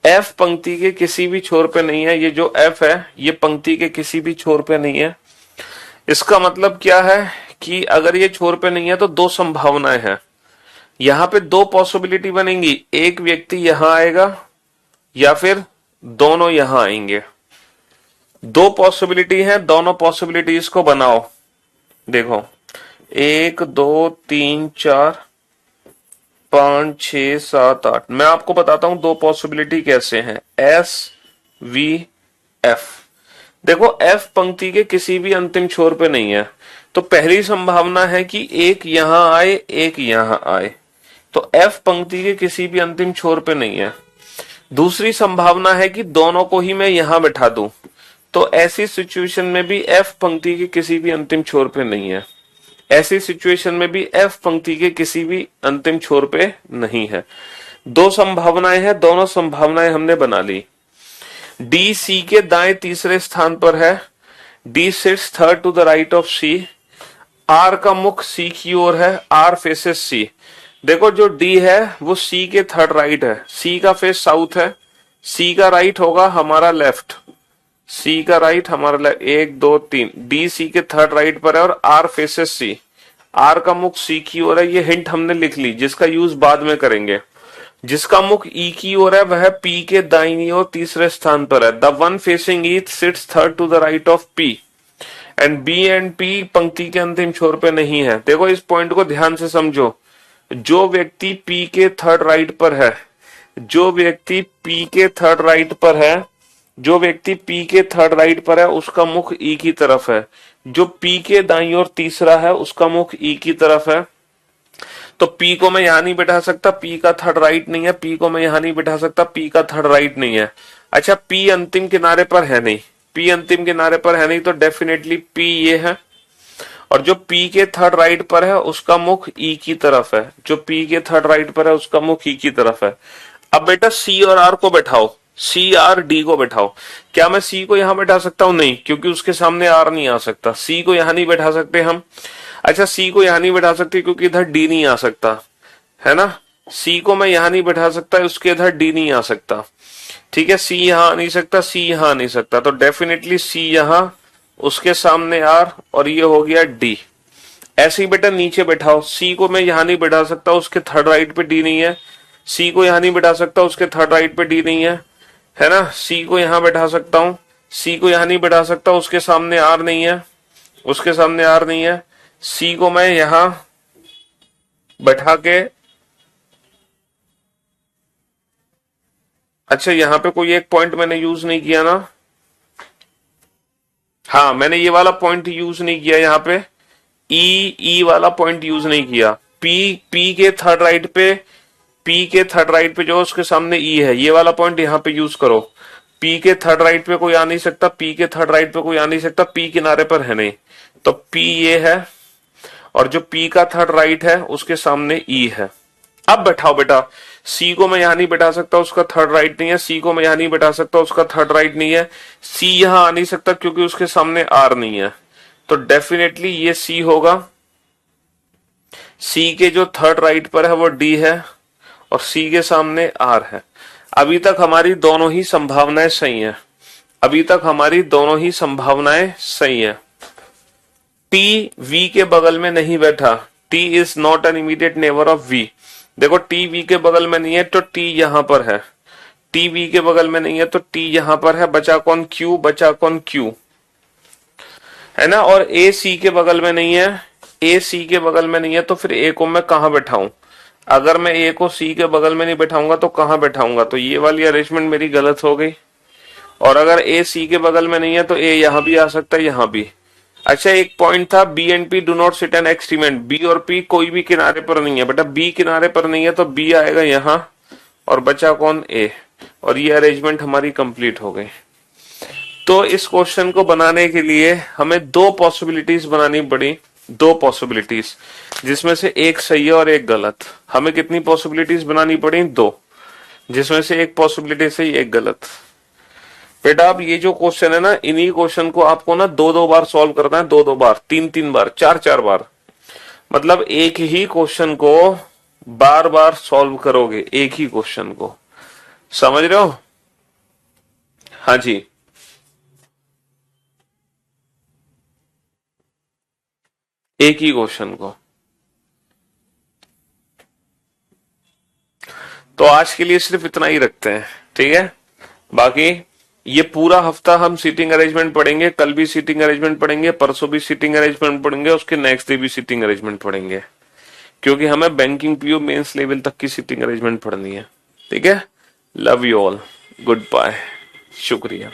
F पंक्ति के किसी भी छोर पे नहीं है। ये जो F है ये पंक्ति के किसी भी छोर पे नहीं है। इसका मतलब क्या है कि अगर ये छोर पे नहीं है तो दो संभावनाएं हैं। यहां पे दो पॉसिबिलिटी बनेंगी, एक व्यक्ति यहां आएगा या फिर दोनों यहां आएंगे। दो पॉसिबिलिटी है, दोनों पॉसिबिलिटीज को बनाओ। देखो 1 2 3 4, 5 6 7 8। मैं आपको बताता हूं दो पॉसिबिलिटी कैसे हैं, एस वी एफ। देखो एफ पंक्ति के किसी भी अंतिम छोर पे नहीं है, तो पहली संभावना है कि एक यहां आए एक यहां आए, तो एफ पंक्ति के किसी भी अंतिम छोर पे नहीं है। दूसरी संभावना है कि दोनों को ही मैं यहां बैठा दूं, तो ऐसी सिचुएशन में भी एफ पंक्ति के किसी भी अंतिम छोर पे नहीं है। ऐसी सिचुएशन में भी एफ पंक्ति के किसी भी अंतिम छोर पे नहीं है। दो संभावनाएं हैं, दोनों संभावनाएं हमने बना ली। डी सी के दाएं तीसरे स्थान पर है, D sits third to the right of C. R का मुख सी की ओर है, आर फेसेस सी। देखो जो डी है वो सी के थर्ड राइट है, सी का फेस साउथ है, सी का राइट होगा हमारा लेफ्ट, सी का राइट हमारा लेफ्ट, 1 2 3, डी सी के थर्ड राइट पर है और आर फेसेस सी। आर का मुख सी की ओर है, ये हिंट हमने लिख ली जिसका यूज बाद में करेंगे। जिसका मुख ई की ओर है वह पी के दाहिनी ओर तीसरे स्थान पर है। The one facing east sits third to the right of P and P पंक्ति के अंतिम छोर पे नहीं है। देखो इस पॉइंट को ध्यान से समझो, जो व्यक्ति पी के थर्ड राइट पर है, जो व्यक्ति पी के थर्ड राइट पर है, जो व्यक्ति पी के थर्ड राइट पर है उसका मुख ई की तरफ है। जो पी के दाईं ओर तीसरा है उसका मुख ई की तरफ है। तो पी को मैं यहां नहीं बैठा सकता, पी का थर्ड राइट नहीं है, पी को मैं यहां नहीं बैठा सकता, पी का थर्ड राइट नहीं है। अच्छा पी अंतिम किनारे पर है नहीं, पी अंतिम किनारे पर है नहीं, तो डेफिनेटली पी ये है। और जो पी के थर्ड राइट पर है उसका मुख ई की तरफ है, जो पी के थर्ड राइट पर है उसका मुख ई की तरफ है। अब बेटा सी और आर को बैठाओ, सी आर डी को बैठाओ। क्या मैं सी को यहां बैठा सकता हूं? नहीं, क्योंकि उसके सामने आर नहीं आ सकता। सी को यहां नहीं बैठा सकते हम। अच्छा सी को यहां नहीं बैठा सकते क्योंकि इधर डी नहीं आ सकता, है ना। सी को मैं यहां नहीं बैठा सकता, उसके इधर डी नहीं आ सकता। ठीक है, सी यहां आ नहीं सकता, सी यहां आ नहीं सकता, तो डेफिनेटली सी यहां, उसके सामने आर और ये हो गया डी। ऐसे ही बेटा नीचे बैठाओ, सी को मैं यहां नहीं बैठा सकता, उसके थर्ड राइट पे डी नहीं है। सी को यहां नहीं बैठा सकता, उसके थर्ड राइट पे डी नहीं है ना। सी को यहां बैठा सकता हूं, सी को यहां नहीं बैठा सकता, उसके सामने आर नहीं है, उसके सामने आर नहीं है। सी को मैं यहां बैठा के, अच्छा यहां पे कोई एक पॉइंट मैंने यूज नहीं किया ना, हाँ मैंने ये वाला पॉइंट यूज नहीं किया यहाँ पे, ई वाला पॉइंट यूज नहीं किया। पी के थर्ड राइट पे, पी के थर्ड राइट पे जो उसके सामने ई है, ये वाला पॉइंट यहाँ पे यूज करो। पी के थर्ड राइट पे कोई आ नहीं सकता, पी के थर्ड राइट पे कोई आ नहीं सकता, पी किनारे पर है नहीं, तो पी ये है और जो पी का थर्ड राइट है उसके सामने ई है। अब बैठाओ बेटा, सी को मैं यहां नहीं बैठा सकता, उसका थर्ड राइट नहीं है, सी को मैं यहां नहीं बैठा सकता, उसका थर्ड राइट नहीं है, सी यहां आ नहीं सकता क्योंकि उसके सामने आर नहीं है, तो डेफिनेटली ये सी होगा। सी के जो थर्ड राइट पर है वो डी है और सी के सामने आर है। अभी तक हमारी दोनों ही संभावनाएं सही हैं, अभी तक हमारी दोनों ही संभावनाएं सही हैं। टी वी के बगल में नहीं बैठा, T is not an immediate neighbour of V. देखो टी वी के बगल में नहीं है तो टी यहां पर है, टी वी के बगल में नहीं है तो टी यहां पर है, बचा कौन? क्यू, बचा कौन? क्यू, है ना। और ए सी के बगल में नहीं है, ए सी के बगल में नहीं है, तो फिर ए को मैं कहां बैठाऊं? अगर मैं ए को सी के बगल में नहीं बैठाऊंगा तो कहां बैठाऊंगा? तो ये वाली अरेंजमेंट मेरी गलत हो गई। और अगर ए सी के बगल में नहीं है तो ए यहां भी आ सकता है, यहां भी। अच्छा एक पॉइंट था, B and P do not sit an extreme end, B और पी कोई भी किनारे पर नहीं है बेटा, बी किनारे पर नहीं है तो बी आएगा यहां और बचा कौन? ए, और ये अरेंजमेंट हमारी कंप्लीट हो गई। तो इस क्वेश्चन को बनाने के लिए हमें दो पॉसिबिलिटीज बनानी पड़ी, दो पॉसिबिलिटीज, जिसमें से एक सही है और एक गलत। हमें कितनी पॉसिबिलिटीज बनानी पड़ी? दो, जिसमें से एक पॉसिबिलिटी सही एक गलत। बेटा अब ये जो क्वेश्चन है ना, इन्हीं क्वेश्चन को आपको ना दो दो बार सॉल्व करना है, दो दो बार, तीन तीन बार, चार चार बार, मतलब एक ही क्वेश्चन को बार बार सॉल्व करोगे, एक ही क्वेश्चन को, समझ रहे हो? हाँ जी, एक ही क्वेश्चन को। तो आज के लिए सिर्फ इतना ही रखते हैं, ठीक है। बाकी ये पूरा हफ्ता हम सीटिंग अरेंजमेंट पढ़ेंगे, कल भी सीटिंग अरेंजमेंट पढ़ेंगे, परसों भी सीटिंग अरेंजमेंट पढ़ेंगे, उसके नेक्स्ट डे भी सीटिंग अरेंजमेंट पढ़ेंगे, क्योंकि हमें बैंकिंग पीओ मेंस लेवल तक की सीटिंग अरेंजमेंट पढ़नी है। ठीक है, love you all, good bye, शुक्रिया।